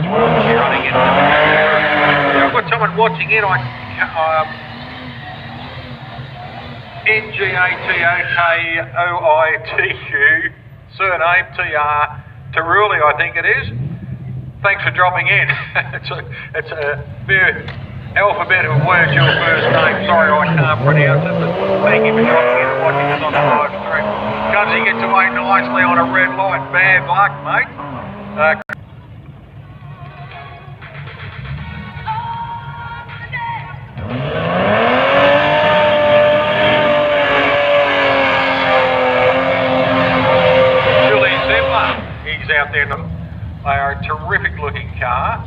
running into the I've got someone watching in on NGATOKOITQ, surname Taruli, I think it is. Thanks for dropping in. it's a very alphabet of words, your first name. Sorry I can't pronounce it, but thank you for dropping in and watching us on the live stream. Gubsy gets away nicely on a red light. Bad luck, mate. Julian Zimler, he's out there. They are a terrific looking car.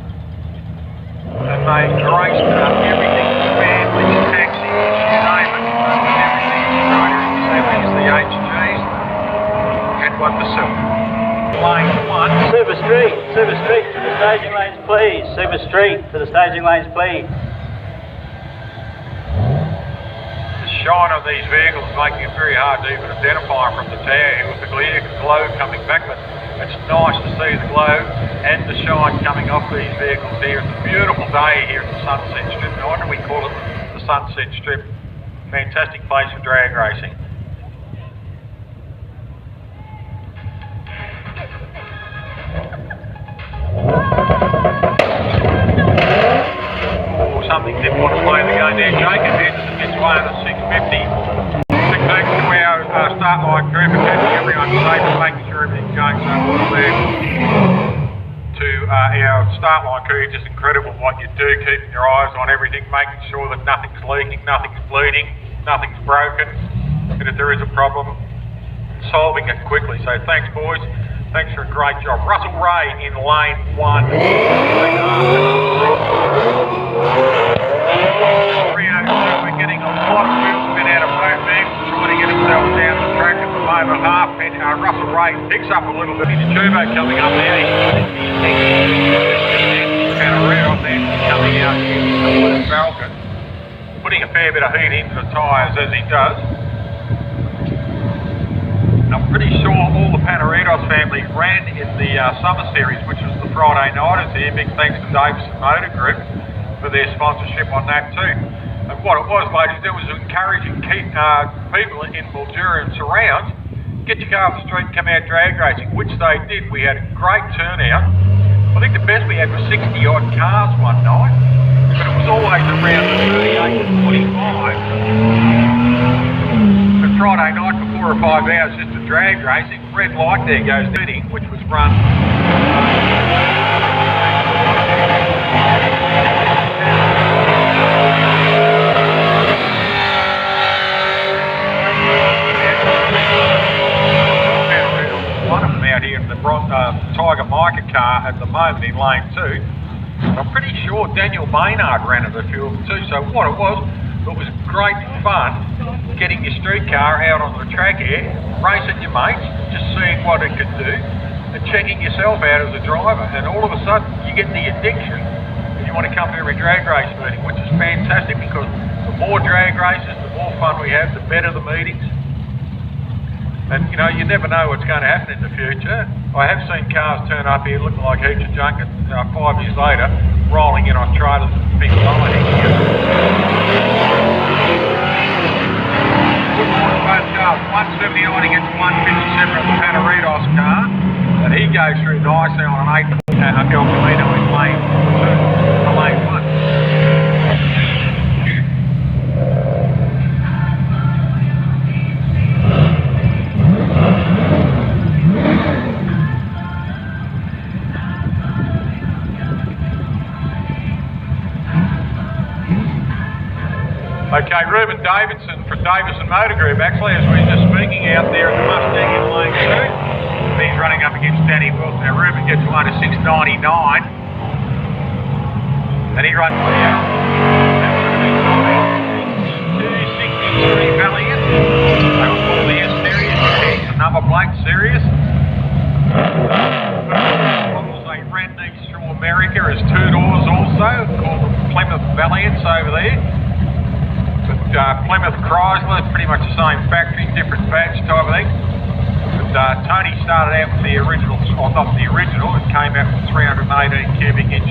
And they grace everything, families, taxis, you name it, everything is the HGs, and what the silver. Lane 1. Silver Street to the staging lanes please. Silver Street to the staging lanes please. The shine of these vehicles is making it very hard to even identify from the tower here with the glow coming back, but it's nice to see the glow and the shine coming off these vehicles here. It's a beautiful day here at the Sunset Strip. No wonder we call it the Sunset Strip. Fantastic place for drag racing. Or something didn't want to play the game there. Jacob gets away on a 650. Back to our start line crew for keeping everyone safe and making sure everything's going so well there. To our start line crew, just incredible what you do, keeping your eyes on everything, making sure that nothing's leaking, nothing's bleeding, nothing's broken, and if there is a problem, solving it quickly. So thanks boys, thanks for a great job. Russell Ray in lane 1. We're getting a lot of wheel spin out of both men, trying to get himself down the track at the moment. Half and Russell Ray picks up a little bit. His turbo coming up now. He's kind of red on there, coming out here with Falcon, putting a fair bit of heat into the tyres as he does. I'm pretty sure all the Panaritos family ran in the summer series, which was the Friday nighters here. Big thanks to Davison Motor Group for their sponsorship on that too. And what it was, ladies, it was encouraging people in Mildura and surrounds, get your car off the street and come out drag racing, which they did. We had a great turnout. I think the best we had was 60 odd cars one night, but it was always around the 38 to 45. But Friday night for 4 or 5 hours just to drag racing, red light there goes meeting, which was run. Tiger Mica car at the moment in lane 2. I'm pretty sure Daniel Maynard ran it a few of them too. So what it was great fun getting your street car out on the track here, racing your mates, just seeing what it could do, and checking yourself out as a driver. And all of a sudden you get the addiction and you want to come to every drag race meeting, which is fantastic because the more drag races, the more fun we have, the better the meetings. And you know, you never know what's going to happen in the future. I have seen cars turn up here looking like heaps of junk and 5 years later rolling in on trailers with big lower heating. Good morning, both cars. 179 against 157 of the Panaritos car. And he goes through nicely on an 8 El Camino in lane 2 to lane 1. Okay, Ruben Davidson from Davison Motor Group, actually, as we were just speaking out there at the Mustang in lane 2. He's running up against Danny Wilson. Now, Ruben gets one to 699, and he runs the 263 Valiant. They will call the S Series, the number plate Series. They ran these through America as 2 doors also, called the Plymouth Valiants over there. But Plymouth Chrysler, pretty much the same factory, different badge type of thing. But Tony started out with the original, or not the original, it came out with 318 cubic inch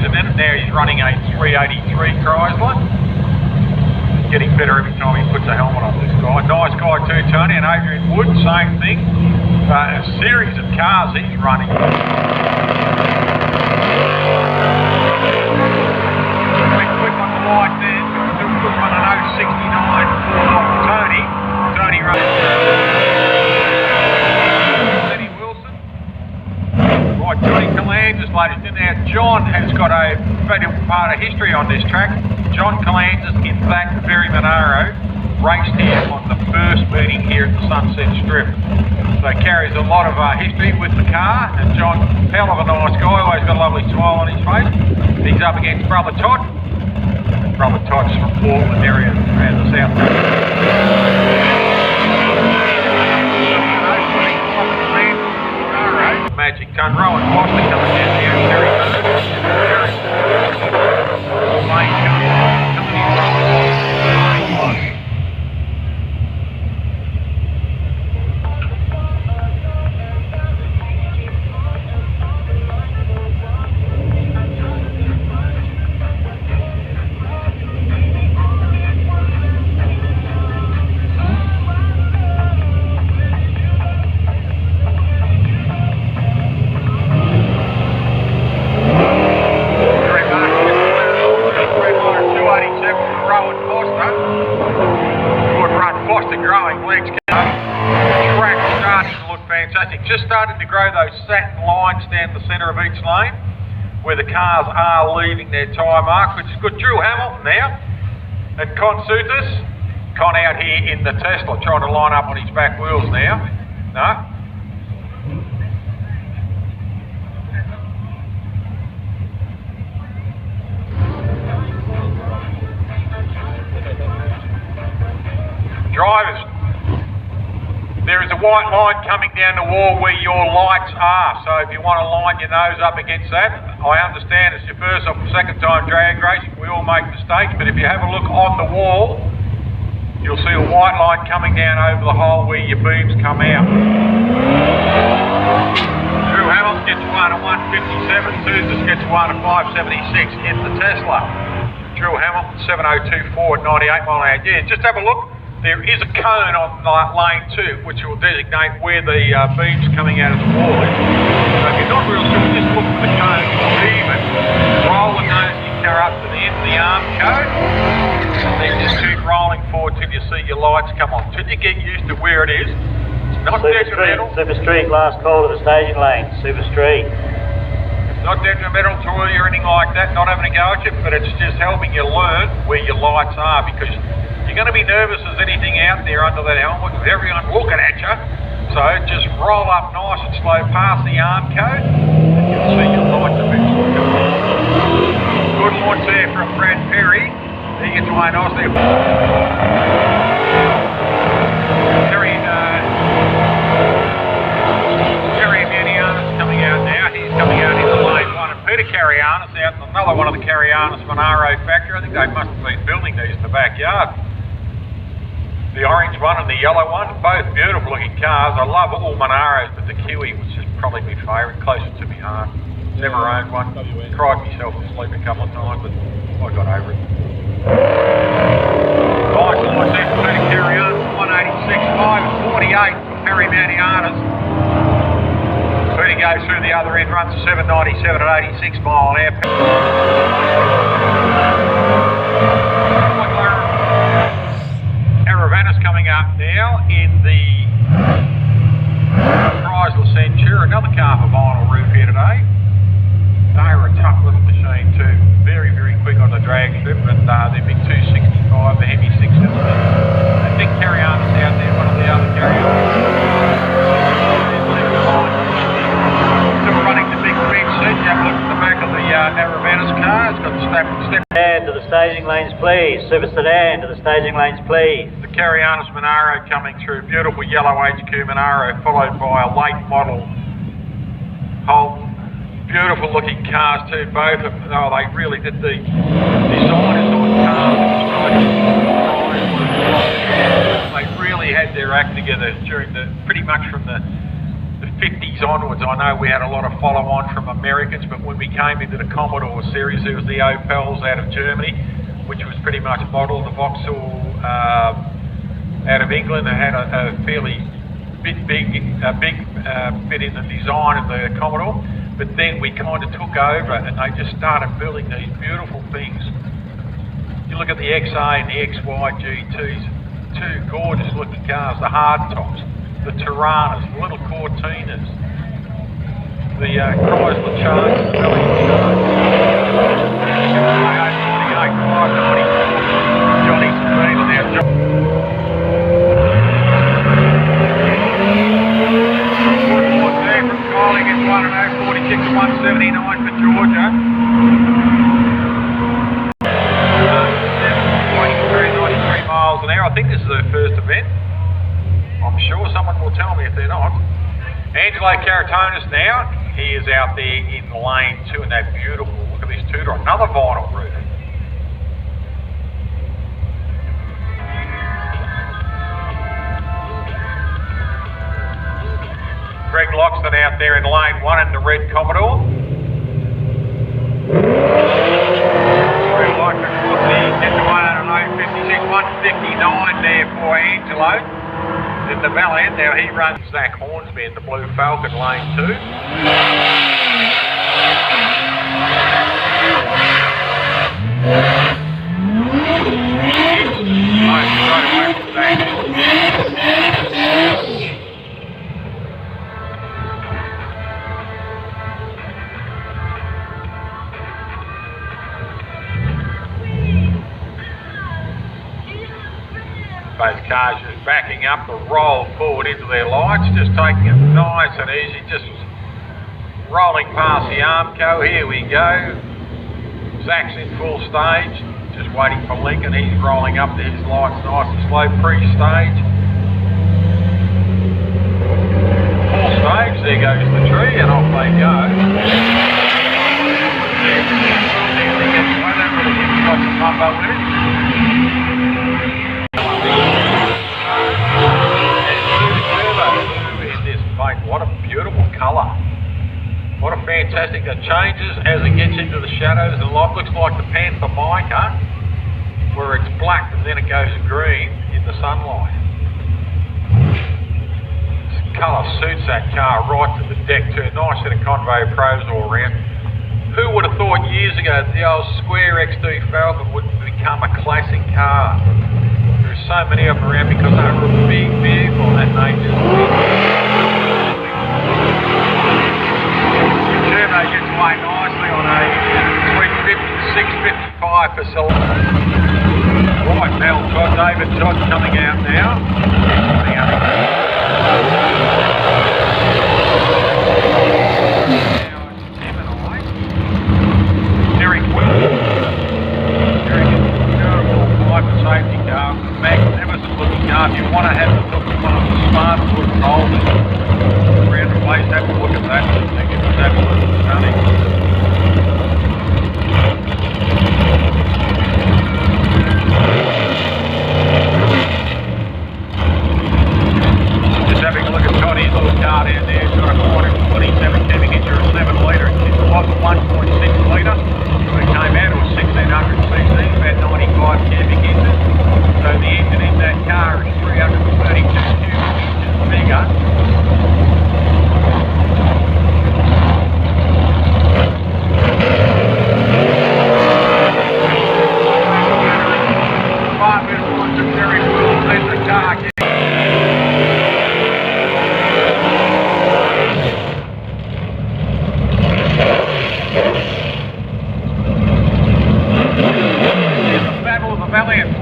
a minute. Now he's running a 383 Chrysler. Getting better every time he puts a helmet on, this guy. Nice guy too, Tony. And Adrian Wood, same thing. A series of cars he's running. Quick on the light there. Good run an 069 for Tony. Tony running. Lenny Wilson. Right, Johnny Calansis, ladies and gentlemen. Now, John has got a valuable part of history on this track. John Calansis, in fact, Barry Monaro, raced here on the first meeting here at the Sunset Strip. So carries a lot of history with the car, and John, hell of a nice guy, always got a lovely smile on his face. He's up against Brother Todd. Brother Todd's from Portland area around the south. Magic Ton, Rowan Foster coming down here, Terry Lane coming in. Just starting to grow those satin lines down the centre of each lane where the cars are leaving their tyre mark, which is good. Drew Hamilton now and Con Sutis. Con out here in the Tesla trying to line up on his back wheels now. No. Drivers. There is a white line coming down the wall where your lights are, so if you want to line your nose up against that, I understand it's your first or second time drag racing, we all make mistakes, but if you have a look on the wall, you'll see a white line coming down over the hole where your beams come out. Drew Hamilton gets one at 157, Susan gets one at 576 in the Tesla. Drew Hamilton 7024 at 98 mile an hour. Yeah, just have a look. There is a cone on lane 2 which will designate where the beams coming out of the wall is. So if you're not real sure, just look for the cone, even roll the nose of your car up to the end of the arm cone, and then just keep rolling forward till you see your lights come on, till you get used to where it is. It's not detrimental. Super Street, last call to the staging lane, Super Street. It's not detrimental to you or anything like that, not having a go at you, but it's just helping you learn where your lights are, because you're going to be nervous as anything out there under that helmet with everyone looking at you. So just roll up nice and slow past the arm code and you'll see your lights eventually come on. Good launch there from Brad Perry. He gets away nicely. Terry Manianis coming out now. He's coming out into lane 1. And Peter Carianis out in another one of the Carianis Monaro factory. I think they must have been building these in the backyard. The orange one and the yellow one, both beautiful looking cars. I love all Monaros, but the Kiwi was just probably my favourite, closer to my heart. Never owned one. Cried myself to sleep a couple of times, but I got over it. Nice launch there for Peter Carianis, 186.5 and 48 for Perry Manianis. Peter goes through the other end, runs a 797 at 86 mile an hour. Coming up now in the Chrysler Centura, another car for vinyl roof here today. They were a tough little machine too, very, very quick on the drag strip, and their big 265, the heavy 6-cylinder. And Nick Carianis out there, one of the other Carianis. Still running the big bench seat. You have a look at the back of the Aravanus car. It's got the step. To the staging lanes, please. Super sedan to the staging lanes, please. The Carianis Monaro coming through. Beautiful yellow HQ Monaro, followed by a late model Holden. Beautiful looking cars too, both of them. Oh, they really did the designers on cars. They really had their act together during pretty much from the 50s onwards, I know we had a lot of follow-on from Americans, but when we came into the Commodore series, there was the Opels out of Germany, which was pretty much modelled. The Vauxhall out of England, they had a fairly bit big in the design of the Commodore, but then we kind of took over and they just started building these beautiful things. You look at the XA and the XY GTs, two gorgeous looking cars, the hardtops, the Tiranas, the little Cortinas, the Chrysler Chargers, the Valley Chargers, 590, Johnny Sabrina now. There from Kylie gets 1:46 to 179 for Georgia. 93 miles an hour. I think this is her first event. I'm sure someone will tell me if they're not. Angelo Caratonis now. He is out there in lane 2 in that beautiful, look at this two-door, another vinyl roof. Greg Loxton out there in lane 1 in the red Commodore. Very like the get the 156, 159 there for Angelo. In the Valiant, now he runs Zach Hornsby in the Blue Falcon lane 2. Straight away from Zach. Both cars just backing up the roll forward into their lights, just taking it nice and easy, just rolling past the Armco. Here we go. Zach's in full stage, just waiting for Lincoln. He's rolling up to his lights nice and slow, pre-stage. Full stage, there goes the tree, and off they go. What a beautiful colour. What a fantastic, it changes as it gets into the shadows and light. Looks like the Panther Mica, where it's black and then it goes green in the sunlight. This colour suits that car right to the deck too. Nice set of Convo Pros all around. Who would have thought years ago that the old square XD Falcon would become a classic car? There's so many of them around because they were a big vehicle and they just... Turbo gets away nicely on a 350, 655 for Silver. Right, Mel Todd, David Todd coming out now. Coming out. Derek Wilson. Derek is a beautiful private safety car, magnificent looking car. If you want to have a look at one of the smartest looking holders around the place, have a look at that. I think it's absolutely stunning. Just having a look at Toddy's little car down there. It's got a 427 cubic inch or a 7 litre. It was a 1.6 litre. When it came out, it was 1616, about 95 cubic inches. So the engine in that car is 332 cubic inches bigger.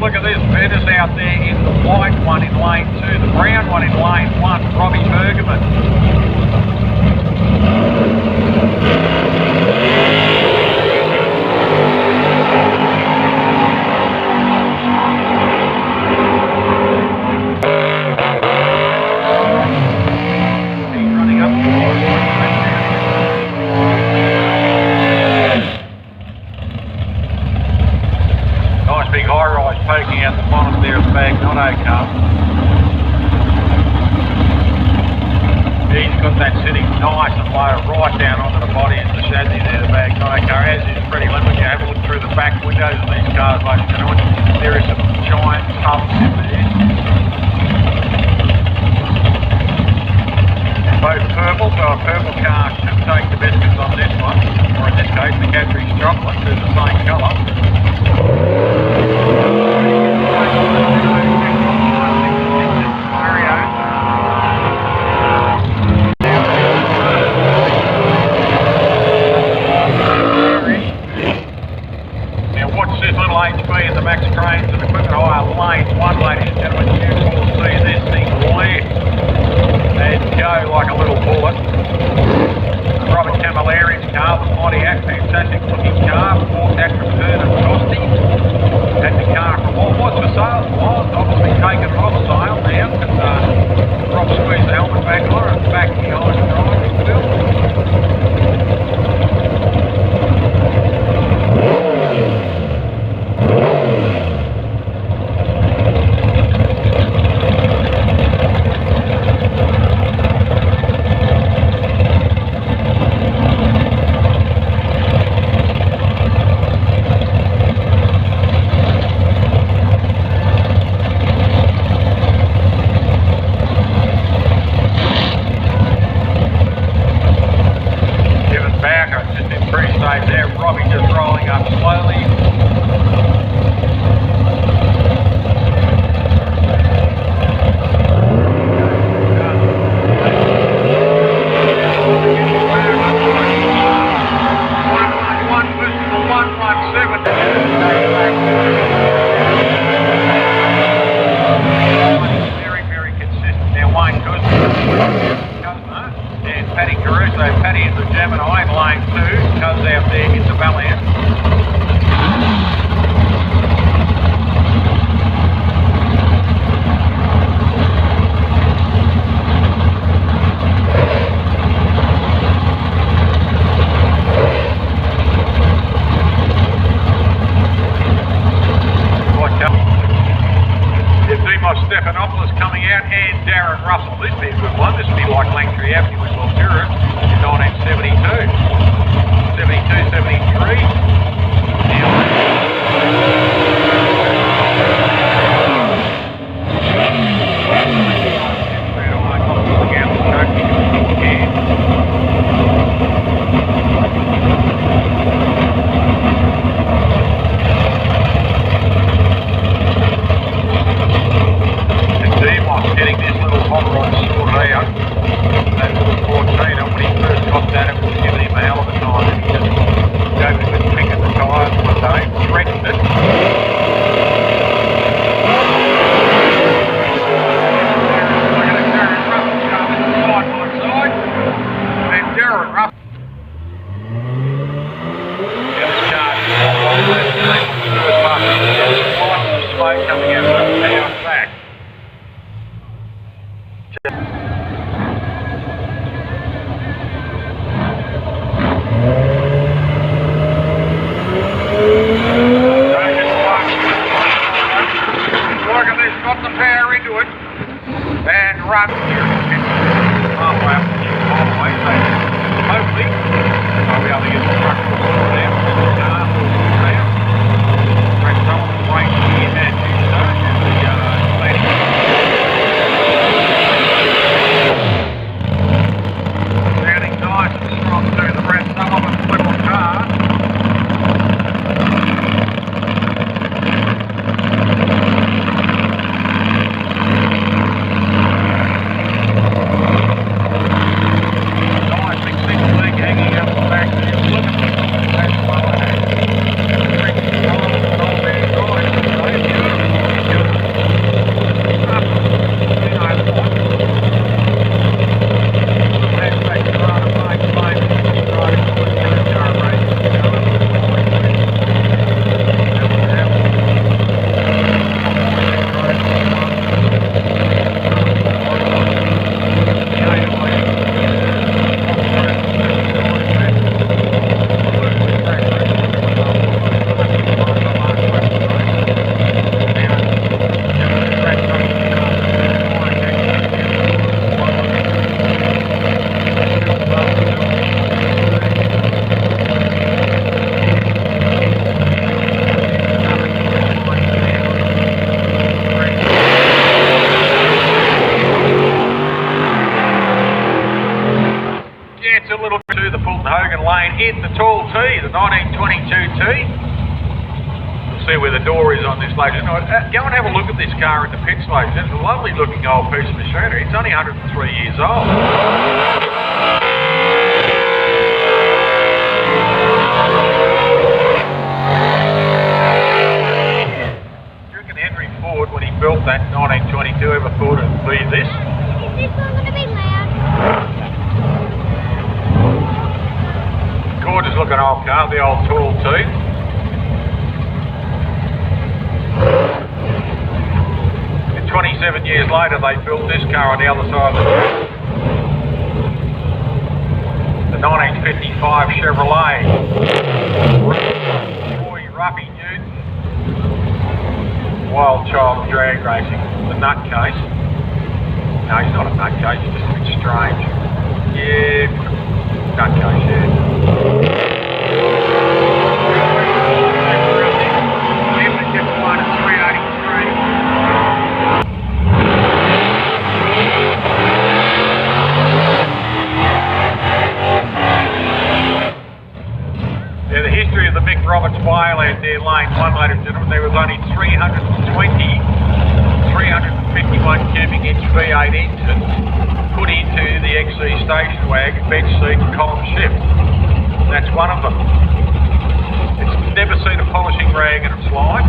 Look at this, Venus out there in the white one in lane 2, the brown one in lane 1, Robbie Bergerman. He's running up the nice big high-rise poking out the bonnet there of the Magnotta car. Easy as is pretty limited. You have a look through the back windows of these cars, ladies and gentlemen. There are some giant tubs in there. Both purple, so a purple car should take the biscuits on this one, or in this case the Cadbury's chocolate, they're the same colour. Now watch this little HP in the Max Cranes and Equipment Hire Lane 1, ladies and gentlemen. You will see this thing lift and go like a little bullet. Robert Camilleri's car, the Pontiac, fantastic looking car, bought that from Vernon Costi. Had the car from what was for sale, was obviously taken off sale now, and Rob squeezed the helmet back on and back behind the driving wheel. There, Robbie just rolling up slowly. Very consistent. Now Wayne and Paddy Caruso, Paddy in the Gemini in lane 2, comes out there into Valiant. Stephanopoulos coming out, and Darren Russell. This would be a good one. This would be like Langtree Avenue in Mildura in 1972. 72, 73. Getting this little hot rod sorted out. tall T, the 1922 T. We'll see where the door is on this lady. Go and have a look at this car at the pit station. It's a lovely looking old piece of machinery. It's only 103 years old. When he built that 1922, ever thought it'd be this? Is this one going to be loud? Gorgeous looking old car, the old tall T. And 27 years later they built this car on the other side of the road. The 1955 Chevrolet. Roy Ruffy Newton. Wild child drag racing, the nutcase. No, he's not a nutcase, he's just a bit strange. Yeah, nutcase, yeah. Yeah, the history of the Mick Roberts Bioland there, lane 1, ladies and gentlemen, there was only 351 cubic inch V8 engines put into the XC station wagon, bench seat and column shift. That's one of them. It's never seen a polishing rag in its life.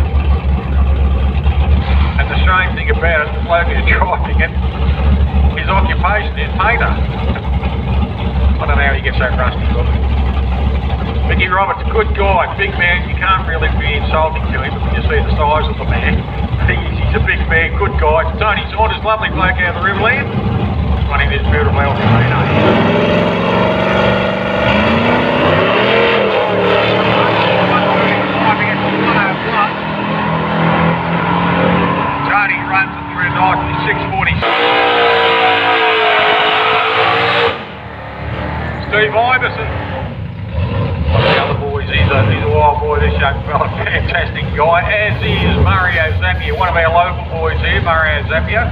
And the strange thing about it, the bloke who's driving it, his occupation is painter. I don't know how he gets that rusty look. Mickey Roberts, good guy, big man. You can't really be insulting to him when you see the size of the man. He's a big man, good guy. Tony Saunders, lovely bloke out of the Riverland, running this beautiful El Camino. Tony runs it through nicely, 640. Steve Iverson. The other boys, he's a wild boy, this young fella, fantastic guy, as is Mario Zappia, one of our local boys here, Mario Zappia.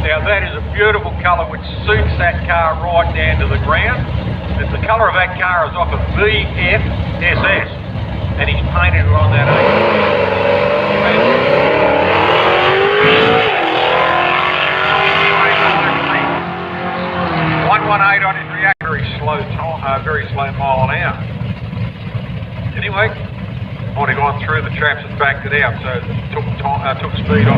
Now that is a beautiful colour which suits that car right down to the ground. The colour of that car is off a VFSS, and he's painted it on that 118 on his reactor, very slow mile an hour. Anyway, might have gone through the traps and backed it out, so it took speed off.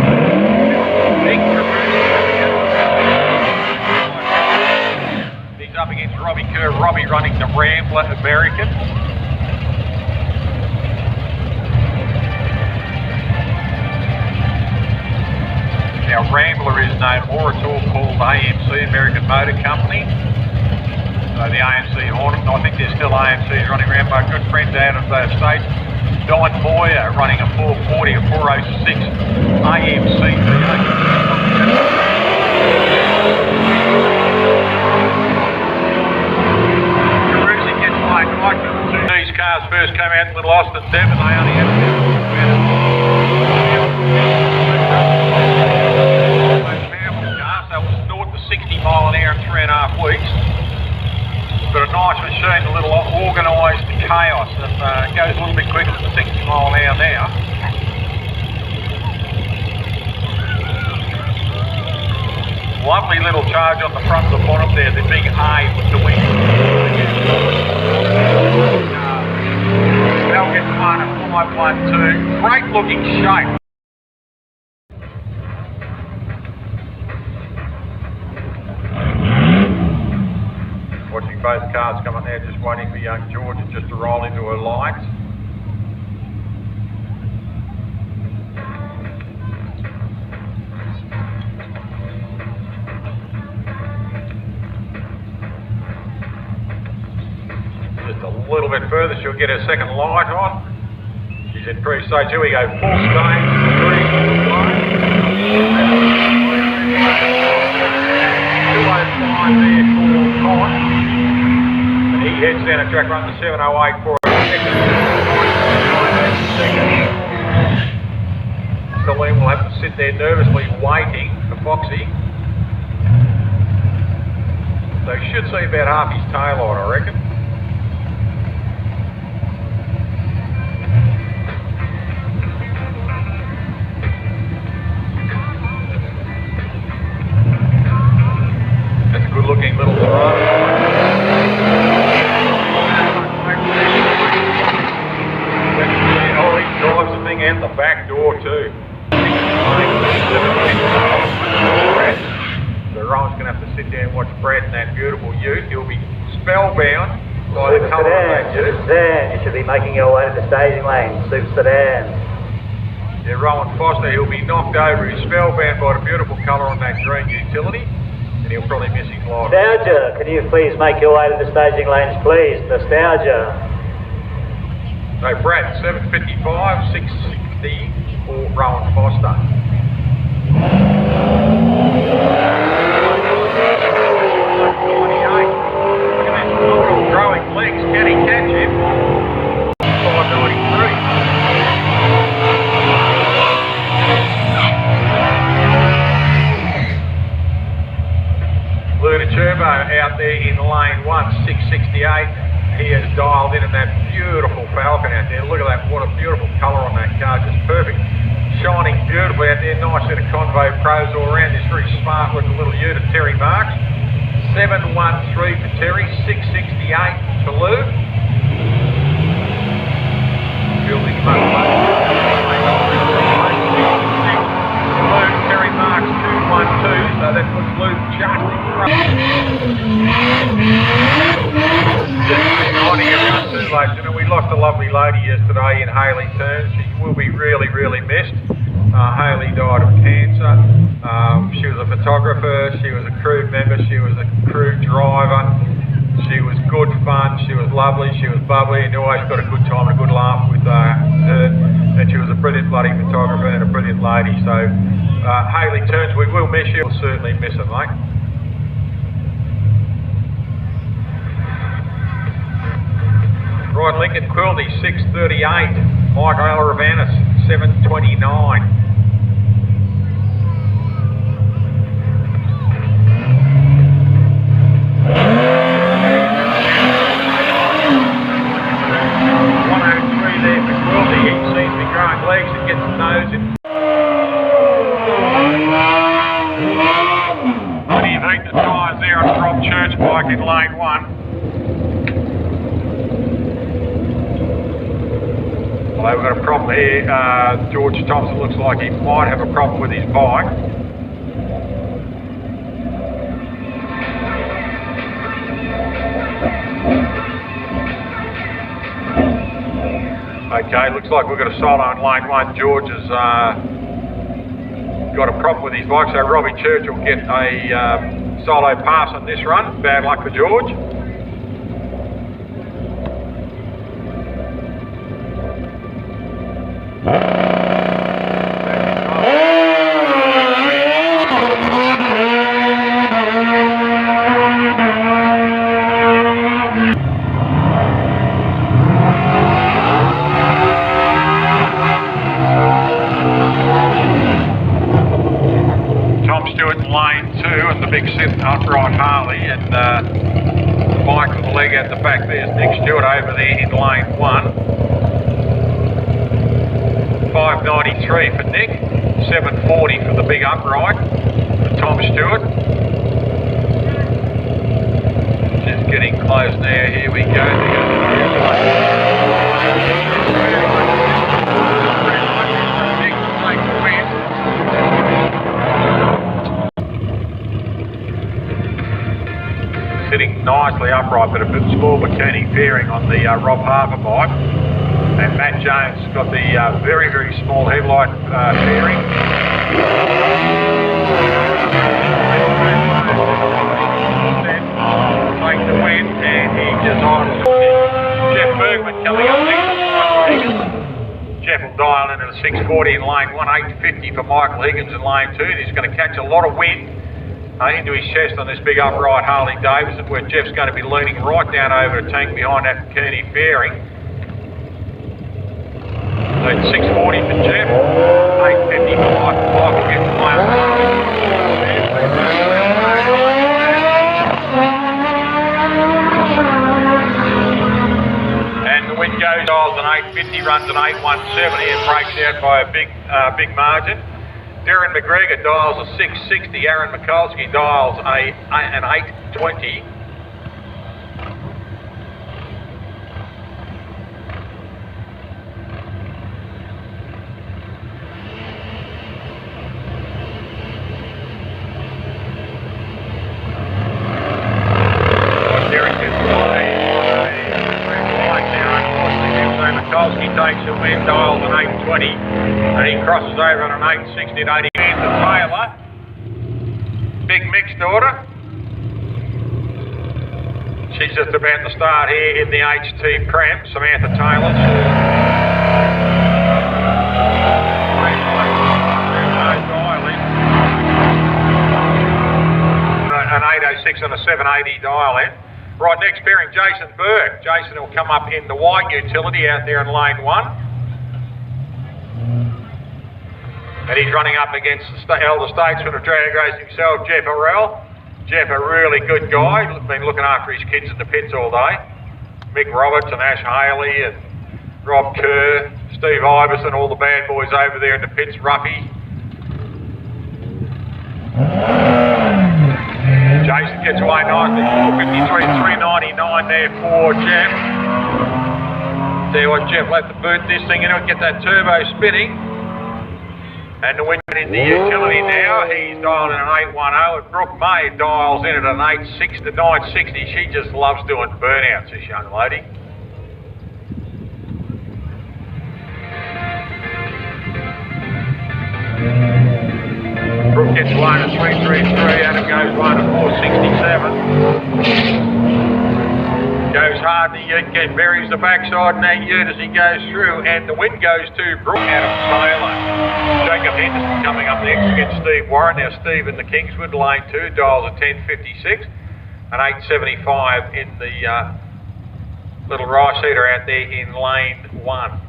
He's up against Robbie Kerr. Robbie running the Rambler American. Now Rambler is no more, it's all called AMC, American Motor Company. So the AMC Hornet, I think there's still AMCs running around. My good friend out of the States, Don Moyer, running a 440, a 406 AMC V8. Carusi gets played right to the two. These cars first came out in Little Austin, Devon, they only had powerful cars, so it was north to 60 mile an hour in 3.5 weeks. But a nice machine, a little organised chaos, and goes a little bit quicker than 60 mile an hour now. Lovely little charge on the front of the bottom there, the big A with the wing. They'll get one at 512. Great looking shape. Watching both cars come up there, just waiting for young Georgia just to roll into her lights. Just a little bit further, she'll get her second light on. She's in pre-stage. Here we go, full stage, 3, 205 there for Con. And he heads down a track run to 708 for a second. Colleen will have to sit there nervously waiting for Foxy. So you should see about half his tail on, I reckon. sit there and watch Brett and that beautiful ute. He'll be spellbound by the colour of that ute. Sedan, you should be making your way to the staging lane. Super Sedan. Yeah, Rowan Foster, he'll be knocked over. He's spellbound by the beautiful colour on that green utility, and he'll probably miss his life. Nostalgia, can you please make your way to the staging lanes, please? Nostalgia. So Brad, 755, 660 for Rowan Foster. Growing legs, can he catch him? 593. Luna Turbo out there in lane 1, 668. He has dialed in that beautiful Falcon out there. Look at that, what a beautiful colour on that car, just perfect. Shining beautifully out there, nice set of Convo Pros all around. This very smart looking little ute of Terry Marks. 713 for Terry, 668 for Lou. Building him up. Lou, Terry Marks 212, so that puts Lou just in front. We lost a lovely lady yesterday in Hayley Turns. She will be really, really missed. Hayley died of cancer. She was a photographer, she was a crew member, she was a crew driver. She was good fun, she was lovely, she was bubbly, and you always got a good time and a good laugh with her. And she was a brilliant bloody photographer and a brilliant lady. So Hayley Turns, we will miss you. We'll certainly miss her, mate. Right, Lincoln Quilty, 638. Michael Alravanis, 729. 103 there for Quilty. He seems to be growing legs and gets the nose in. What do you think the tyres there on Rob Church bike in lane 1? Well, we've got a problem here. George Thompson looks like he might have a problem with his bike. Okay, looks like we've got a solo in lane 1. George has got a problem with his bike, so Robbie Church will get a solo pass on this run. Bad luck for George. Upright Harley, and the bike with the leg out the back there is Nick Stewart over there in lane 1. 593 for Nick, 740 for the big upright for Tom Stewart. Just getting close now, here we go. Sitting nicely upright, but a bit small bikini fairing on the Rob Harper bike. And Matt Jones has got the very, very small headlight fairing. Take the win, and he just on. Jeff Bergman coming up next. Jeff will dial in at a 640 in lane 1, 850 for Michael Higgins in lane 2. He's going to catch a lot of wind into his chest on this big upright Harley Davidson, where Jeff's going to be leaning right down over the tank behind that bikini fairing. So it's 640 for Jeff, 850 for Michael. Michael gets the last one. And the wind goes, dials an 850, runs an 817 and breaks out by a big margin. Darren McGregor dials a 660, Aaron Mikulski dials an 820. Kowalski takes the win, dials an 820, and he crosses over on an 860 at 80. And the Taylor, big mixed order. She's just about to start here in the HT Prem, Samantha Taylor. An 806 and a 780 dial in. Right, next pairing, Jason Burke. Jason will come up in the white utility out there in lane 1. And he's running up against the elder statesman of drag racing himself, Jeff Orell. Jeff, a really good guy, been looking after his kids in the pits all day. Mick Roberts and Ash Haley and Rob Kerr, Steve Iverson, all the bad boys over there in the pits, Ruffy. Jason gets away nicely, 453.399 there for Jeff. Tell you what, Jeff, let the boot this thing in and get that turbo spinning. And the win in the utility now, he's dialed in an 810, and Brooke May dials in at an 960. She just loves doing burnouts, this young lady. Brooke gets one at 333, Adam goes one at 467. Goes hard, he buries the backside and that ute as he goes through, and the win goes to Brooke out of Taylor. Jacob Henderson coming up next against Steve Warren. Now Steve in the Kingswood, lane 2, dials a 1056, an 875 in the little rice eater out there in lane 1.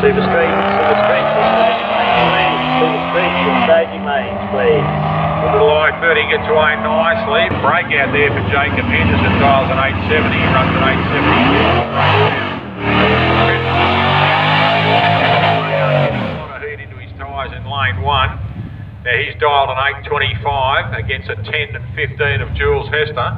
Super Street to the staging lanes, please. The little I-30 gets away nicely. Breakout there for Jacob Henderson, dials an 870, he runs an 870. A lot of heat into his tyres in lane 1. Now he's dialed an 825 against a 10 and 15 of Jules Hester.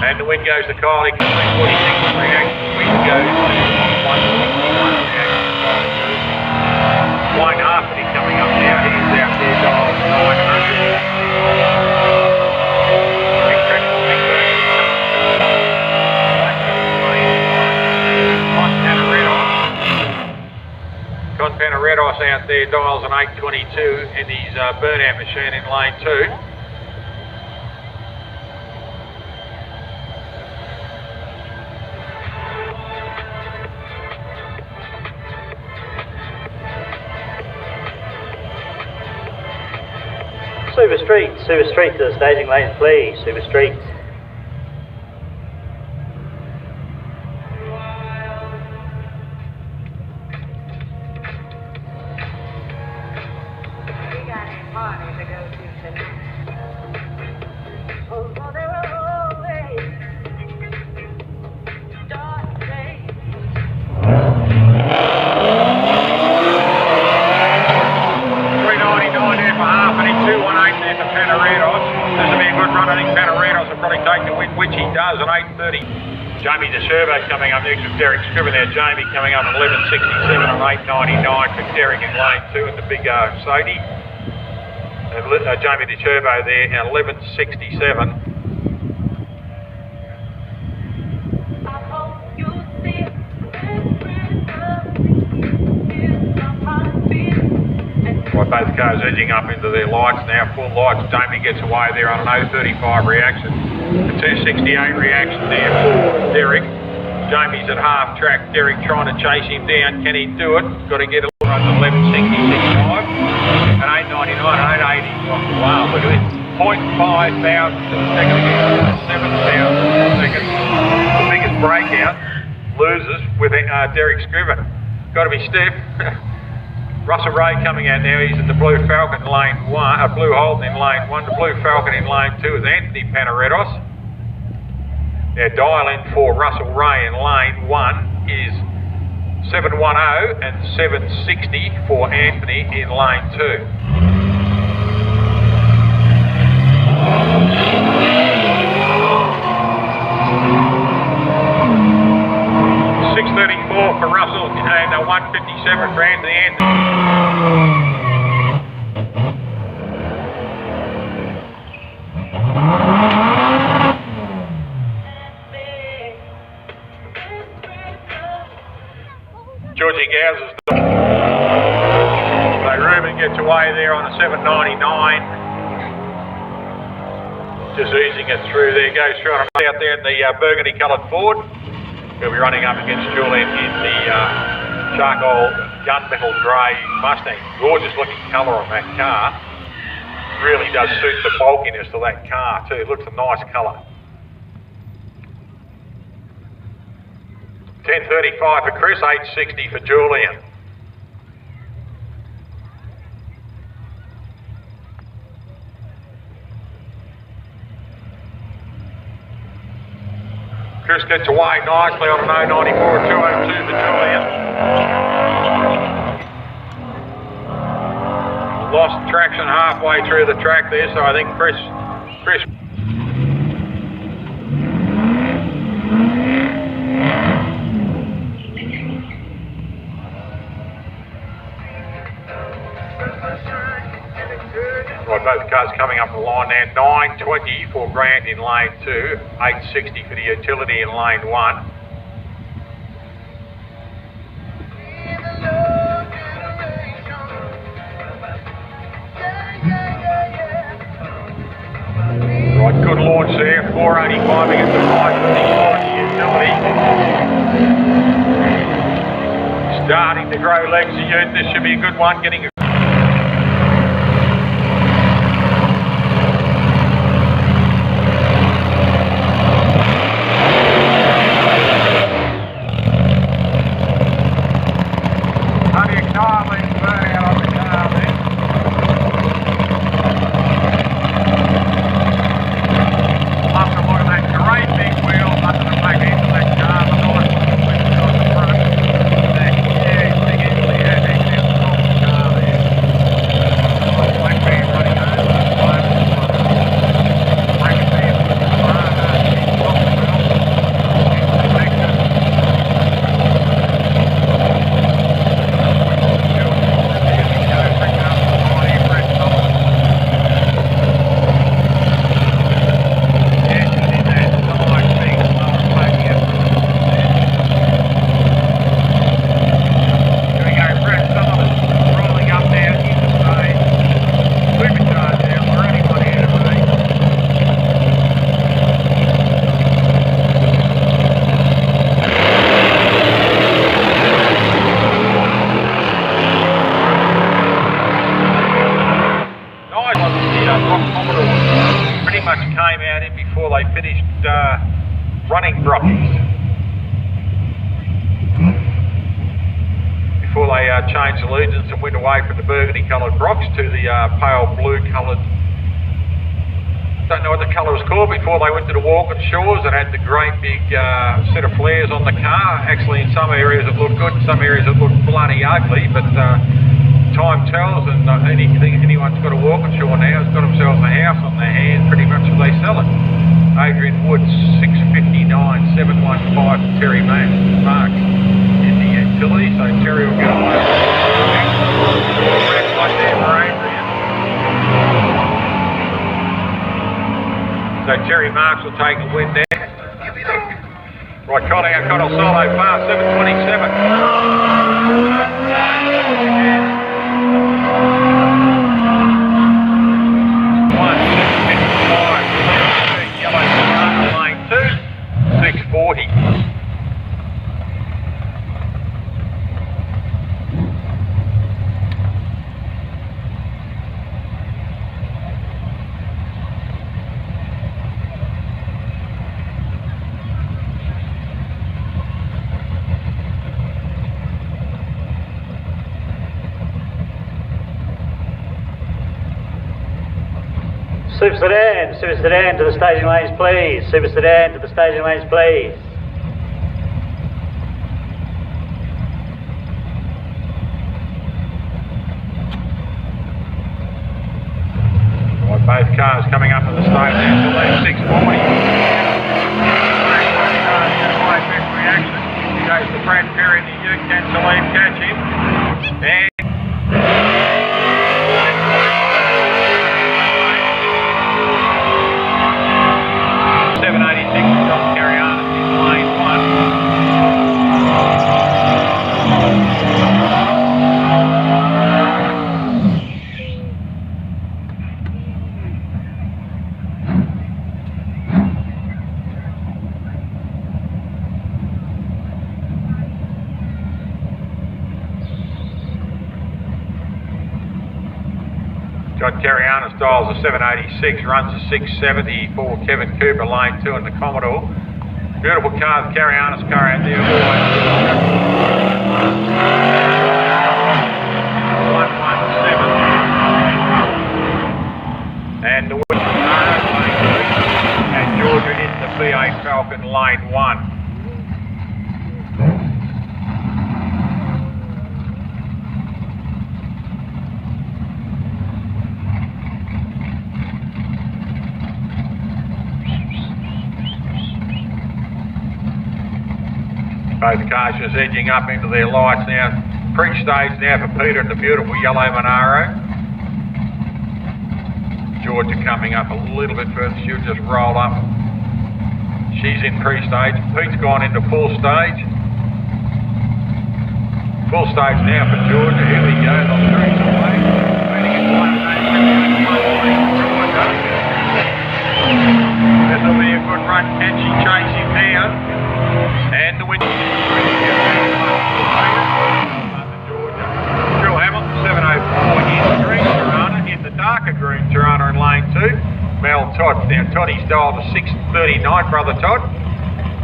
And the win goes to Kylie, 346 reaction. The win goes to 161 reaction. Wayne Harpany coming up now. He's out there, dialed 900. Contana Red Ice out there, dials an 822 in his burnout machine in lane 2. Super Street to the staging lanes, please. Super Street. We got a party to go to tonight. Oh, there are always dark days. 399 there for Harpany, 218 there for Panaredos. This will be a good run. I think Panaredos will probably take the win, which he does, an 830. Jamie DeServo coming up next with Derek Scriven there. Jamie coming up at 1167 on 899 for Derek in lane 2 and the big Sadie. Jamie DeServo there at 1167. Right, both cars edging up into their lights now, full lights. Jamie gets away there on an 035 reaction. A 268 reaction there for Derek. Jamie's at half track. Derek trying to chase him down. Can he do it? Got to get a look at 11.66.5 and 8.99 and 8.80. Wow, look at this. 0.5 thousand to the second again. 7,000 to the second. The biggest breakout loses with Derek Scriven. Got to be stiff. Russell Ray coming out now. He's in the Blue Falcon lane 1. Blue Holden in lane 1. The Blue Falcon in lane 2 is Anthony Panaretos. Now dial in for Russell Ray in lane 1 is 710 and 760 for Anthony in lane 2. 634 for Russell and 157 for Anthony. Georgie Gows's so Ruben gets away there on a 799. Just easing it through there, goes through on out there in the burgundy coloured Ford. He'll be running up against Julian in the charcoal gunmetal grey Mustang. Gorgeous looking colour on that car. Really does suit the bulkiness of that car too. It looks a nice colour. 10.35 for Chris, 8.60 for Julian. Chris gets away nicely on an 0.94, 2.02 for Julian. Lost traction halfway through the track there, so I think Chris. Right, both cars coming up the line now. 9.20 for Grant in lane 2, 8.60 for the utility in lane 1. Right, good launch there. 4.85 against the 5.54 for the utility. Starting to grow legs of youth. This should be a good one. Getting a running brockies before they changed allegiance and went away from the burgundy coloured Brocs to the pale blue coloured, don't know what the colour was called, before they went to the Walking Shores and had the great big set of flares on the car. Actually in some areas it looked good, in some areas it looked bloody ugly, but time tells, and anyone's got a Walking Shore now has got themselves a house on their hands pretty much if they sell it. Adrian Woods, 659, 715 for Terry Marks in the utility, so Terry will get away. Red light there for Adrian. So Terry Marks will take the win there. Right, Connell solo fast, 727. Super Sedan to the staging lanes, please. Super Sedan to the staging lanes, please. Right, both cars coming up in the straight now to lead 640. Reaction. Goes to Brad Perry in the Ute, can Salim catch him? And 786 John Carrianis in lane 1. John Carrianis dials a 786, runs a 670 for Kevin Cooper, lane 2 in the Commodore. Beautiful car, the Carrianis car out there. 117. And the winner lane 2. And Georgia in the V8 Falcon, lane 1. Both cars just edging up into their lights now. Pre-stage now for Peter and the beautiful yellow Monaro. Georgia coming up a little bit further. She'll just roll up. She's in pre-stage. Pete's gone into full stage. Full stage now for Georgia. Here we go. On the streets of the This will be a good run. Can she chase him down? And the winner. Drew Hamilton, 704 in the green Tirana, in the darker green Tirana in lane 2. Mel Todd, now Toddy's dialed a 639, brother Todd.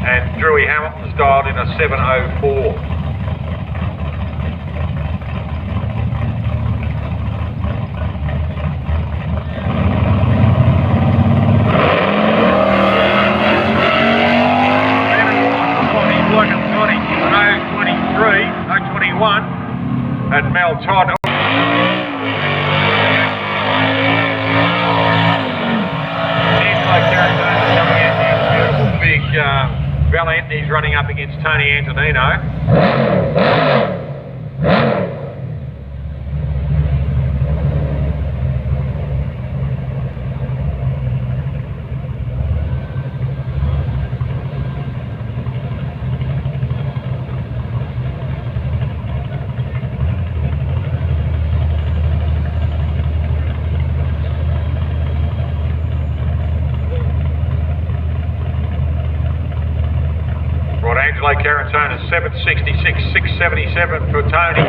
And Drewy Hamilton's dialed in a 704. And Mel Todd. Big Valiant, he's running up against Tony Antonino. Angelo Carantona, 766, 677 for Tony.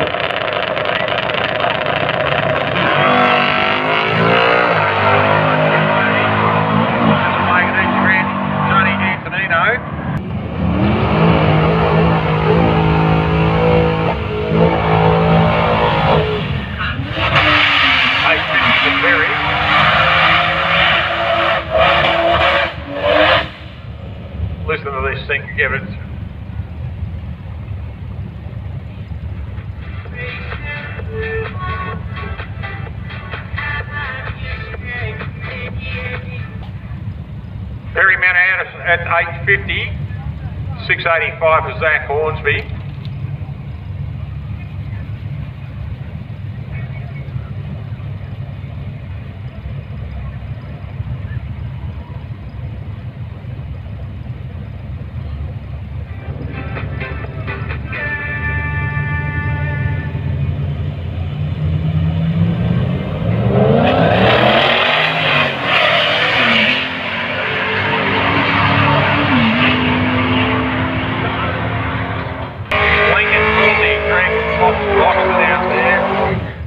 Tony Antonino. 850 for Perry. Listen to this thing, Evans. Perry Mount at 850, 685 for Zach Hornsby.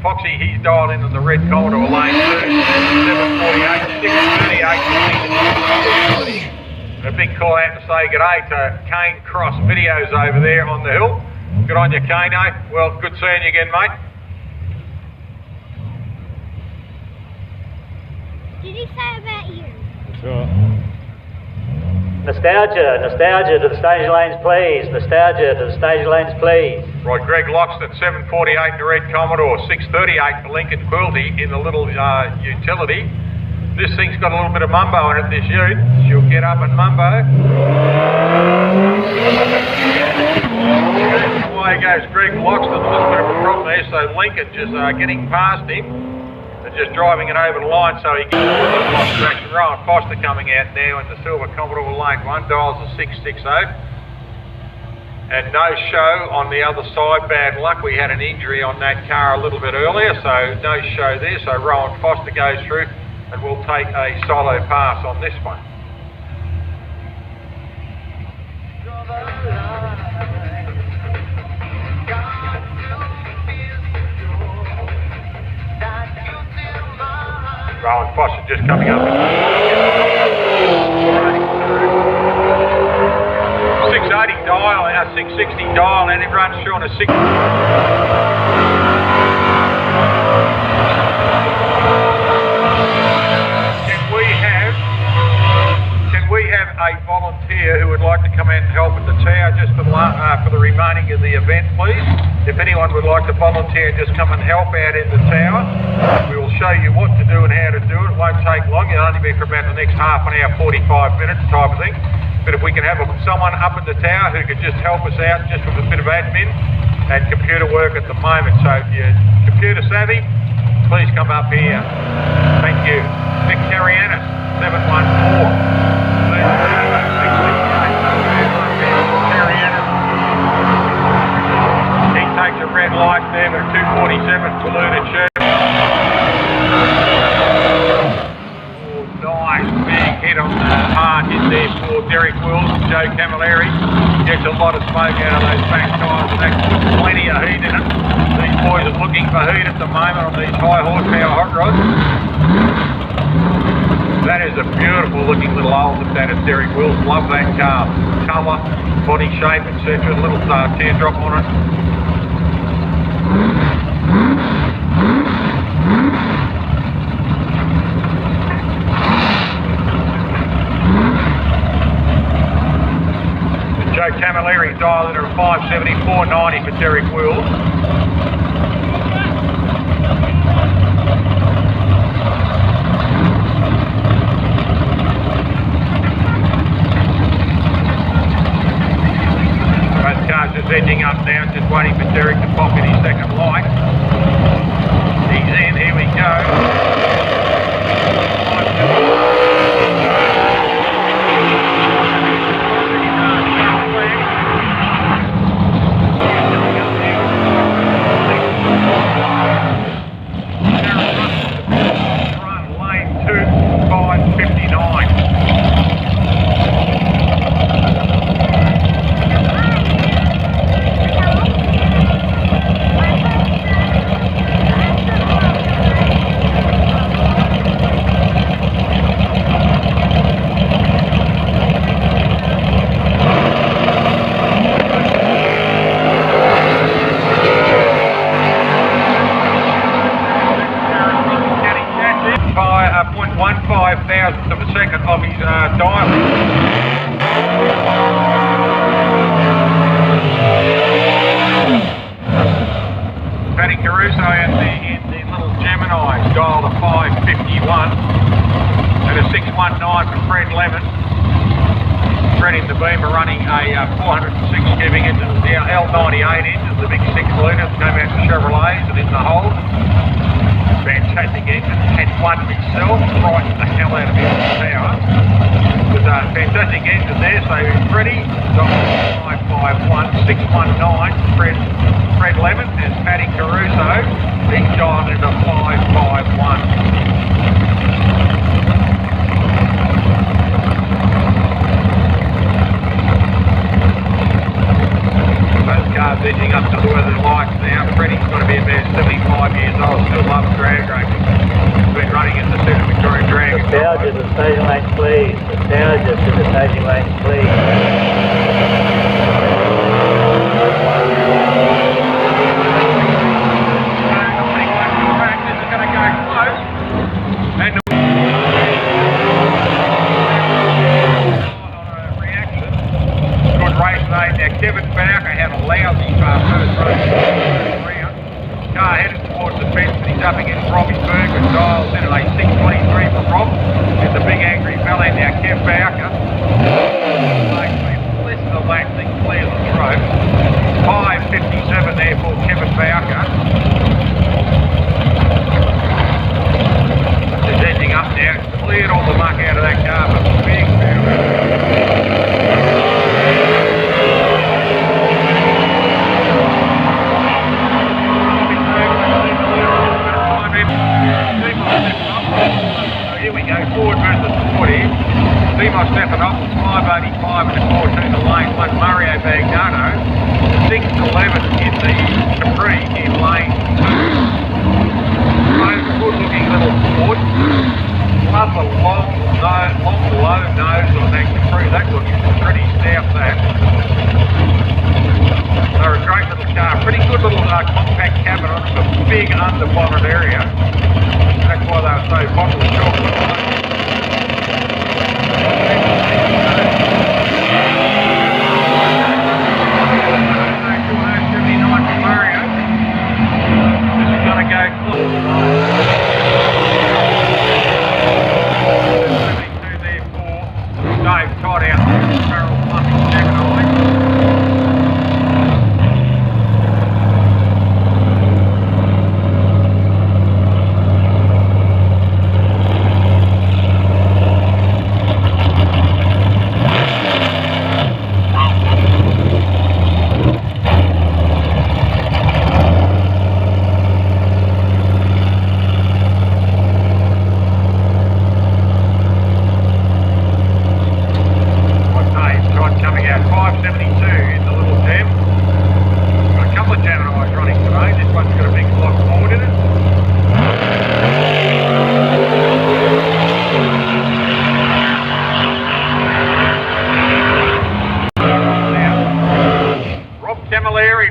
Foxy, he's dialed into the red Commodore lane 2, 748, 638. A big call out to say g'day to Kane Cross Videos over there on the hill. Good on you, Kano. Well, good seeing you again, mate. did he say about you? That's right. Nostalgia to the stage lanes, please. Nostalgia to the stage lanes, please. Right, Greg Loxton, 748 to Red Commodore, 638 to Lincoln Quilty in the little utility. This thing's got a little bit of mumbo in it, this ute. She'll get up and mumbo. Away goes Greg Loxton. A little bit of a problem there, so Lincoln just getting past him and just driving it over the line so he gets a little bit of lost traction. Rowan Foster coming out now in the silver Commodore Lane 1, dials a 660. And no show on the other side. Bad luck, we had an injury on that car a little bit earlier, so no show there. So Rowan Foster goes through and we'll take a solo pass on this one. Rowan Foster just coming up. 680 dial, 660 dial, and it runs through on a 6. Can we have a volunteer who would like to come out and help at the tower just for the remaining of the event, please? If anyone would like to volunteer, just come and help out in the tower. We will show you what to do and how to do it. It won't take long. It'll only be for about the next half an hour, 45 minutes type of thing. But if we can have someone up in the tower who could just help us out just with a bit of admin and computer work at the moment. So if you're computer savvy, please come up here. Thank you. Nick Carrianis, 714. He takes a red light there with a 247 polluted shirt. Nice big hit on the hard hit there for Derek Wills and Joe Camilleri. Gets a lot of smoke out of those back tyres and that puts plenty of heat in it. These boys are looking for heat at the moment on these high horsepower hot rods. That is a beautiful looking little Ultimate, that is Derek Wills. Love that car. Colour, body shape, etc. Little teardrop on it. Joe Camilleri dialed it at a 574.90 for Derek Wills. Both cars just edging up now, just waiting for Derek to pop in his second light. He's in, here we go. Thousandth of a second of his dial. Paddy Caruso in the little Gemini dialed a 551 and a 619 for Fred Lemon. Fred in the Beamer running a 406 cubic engine, the L98 engine, the big 6 litre that came out from Chevrolets and in the hold. Fantastic engine, had one himself, frightened the hell out of him in the tower. There's a fantastic engine there, so Freddie, 551, 619, Fred Lemon, and Paddy Caruso, he's dialed into 551. Those cars edging up to the weather lights now. Freddie's got to be about 75 years old, still loves drag racing. He's been running in the Central Victoria Drag. Nostalgia to the staging lanes, please. Nostalgia to the staging lanes, please. This is going to go close. And compact cabin on a big underbonnet area. That's why they were so popular. This is going to go close. 72 there for Dave Todd out there. Barrel plumbing 7 eye.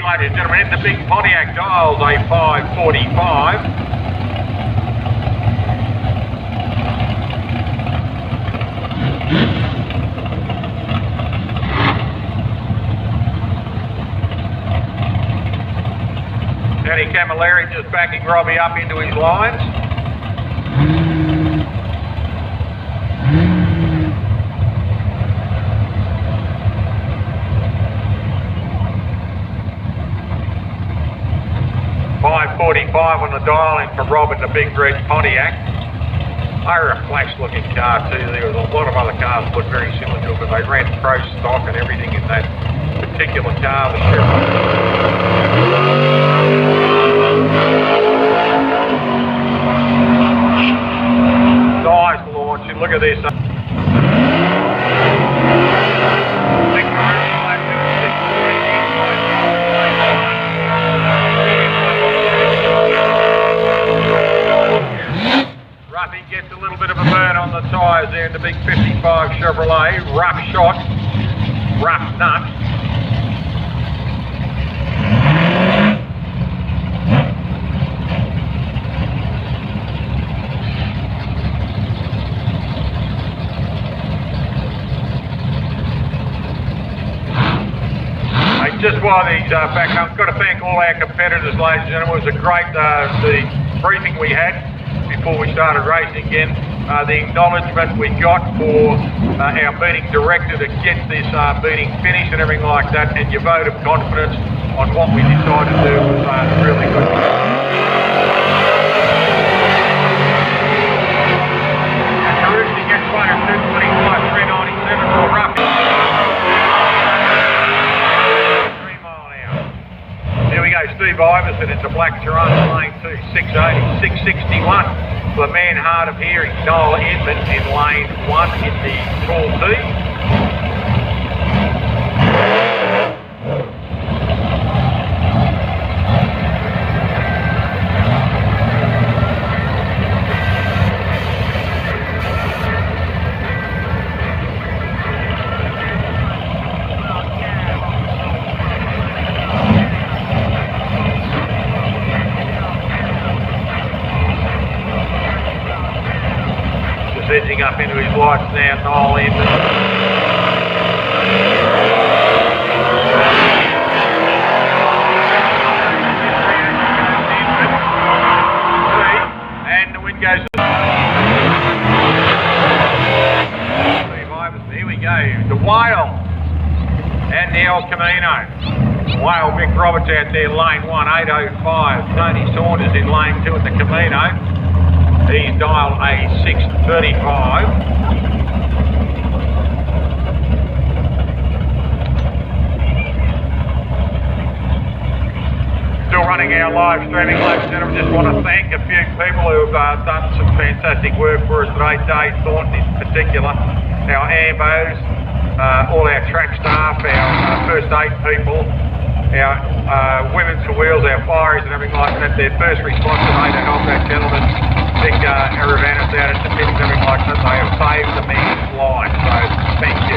Ladies and gentlemen, in the big Pontiac dials, a 545. Danny Camilleri just backing Robbie up into his lines. .45 on the dial in for Rob in the big red Pontiac. They're a flash looking car too. There was a lot of other cars that looked very similar to it, but they ran pro stock and everything in that particular car, the Chevrolet. Nice launch, and look at this. Ruffy gets a little bit of a burn on the tyres there in the big 55 Chevrolet. Rough shot, rough nut. Just while these back home, got to thank all our competitors, ladies and gentlemen. It was a great the briefing we had before we started racing again. The acknowledgement we got for our meeting director to get this meeting finished and everything like that, and your vote of confidence on what we decided to do was really good. And Carusi gets one of 225, 397 for Ruffy. Steve Iverson into Black Toronto lane 2, 680, 661. The man hard of hearing, Noel Edmund in lane 1 in the tall T. Edging up into his lights now, Noel Edmund. And the wind goes. Here we go. The Whale and the El Camino. Whale, Vic Roberts out there, lane 1, 805. Tony Saunders in lane 2 at the Camino. He's dial a 635. Still running our live streaming, ladies and gentlemen. Just want to thank a few people who have done some fantastic work for us today. Dave Thornton in particular, our ambos, all our track staff, our first aid people, our women's for wheels, our fireys and everything like that. Their first response today to help that gentleman. Big Aravanas out at the pits and everything like that. They have saved the man's life, so thank you.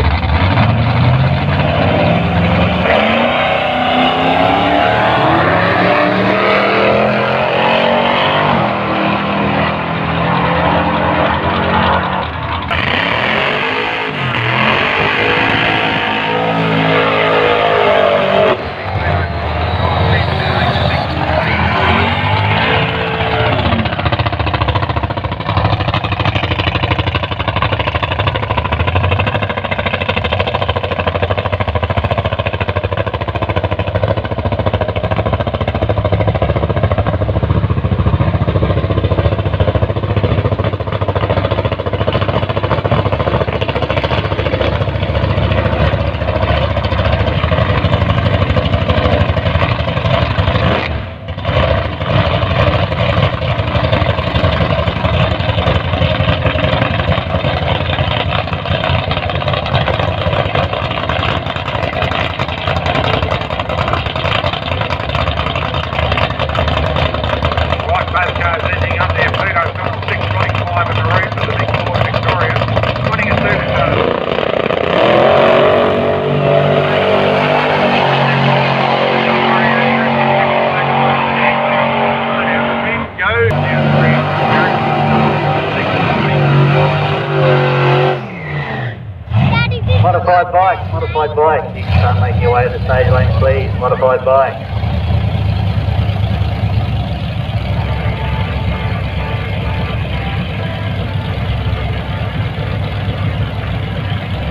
Start making your way to the stage lane, please. Modified bike.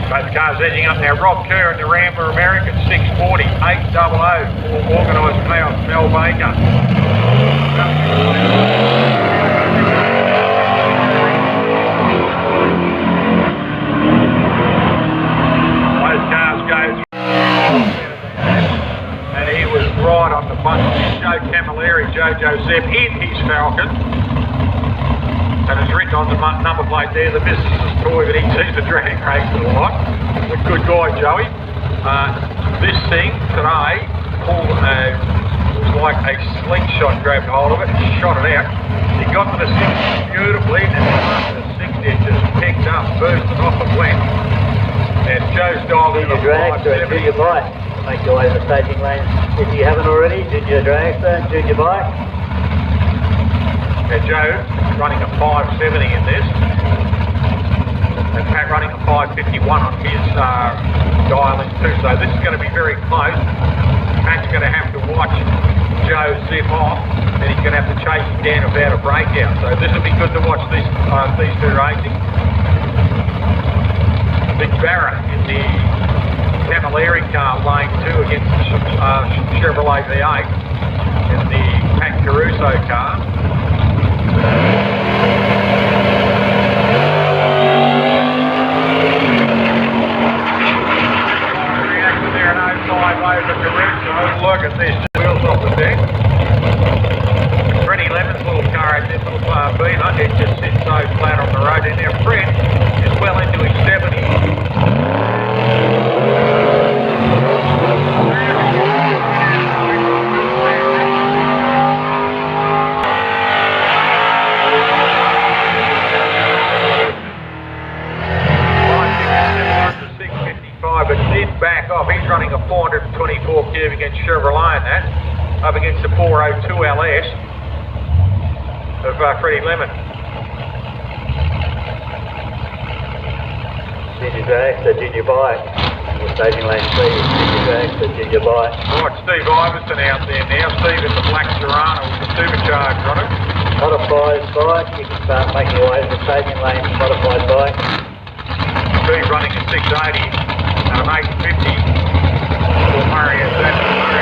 Both cars edging up now. Rob Kerr in the Rambler American 640, 800 for organised power, Mel Baker. Both cars go through. And he was right on the button. Joe Camilleri, Jojo Zeb in his Falcon. And it's written on the number plate there, the business's toy, but he sees the drag race a lot. A good guy, Joey. This thing today pulled it was like a slingshot, grabbed hold of it and shot it out. He got to the 60 beautifully, and after the 60 it just picked up, bursted off and went. And Joe's dialed in Junior dragster and junior bike. Make your way to the staging lane if you haven't already. Junior dragster and junior bike. And Joe running a 570 in this. And Pat running a 551 on his dialing too. So this is going to be very close. Pat's going to have to watch Joe zip off, and he's going to have to chase him down without a breakout. So this will be good to watch these two racing. Big Barra in the Camilleri car lane 2 against Chevrolet V8 in the Pat Caruso car. Reactor there at 05 over Caruso. Look at this, wheels off the deck. Freddie Lemon's little car at this little Beamer, it just sits so flat on the road. And now Fred is well into his 70s. But did back off. He's running a 424 cube against Chevrolet and that, up against the 402 LS of Freddie Lemon. Junior dragster, junior bike. The staging lane, please. Junior dragster, junior bike. Right, Steve Iverson out there now. Steve in the black Serrano with the supercharger on it. Modified bike. You can start making your way to the staging lane. Modified bike. Steve running a 680 and an 850 for Murray at that.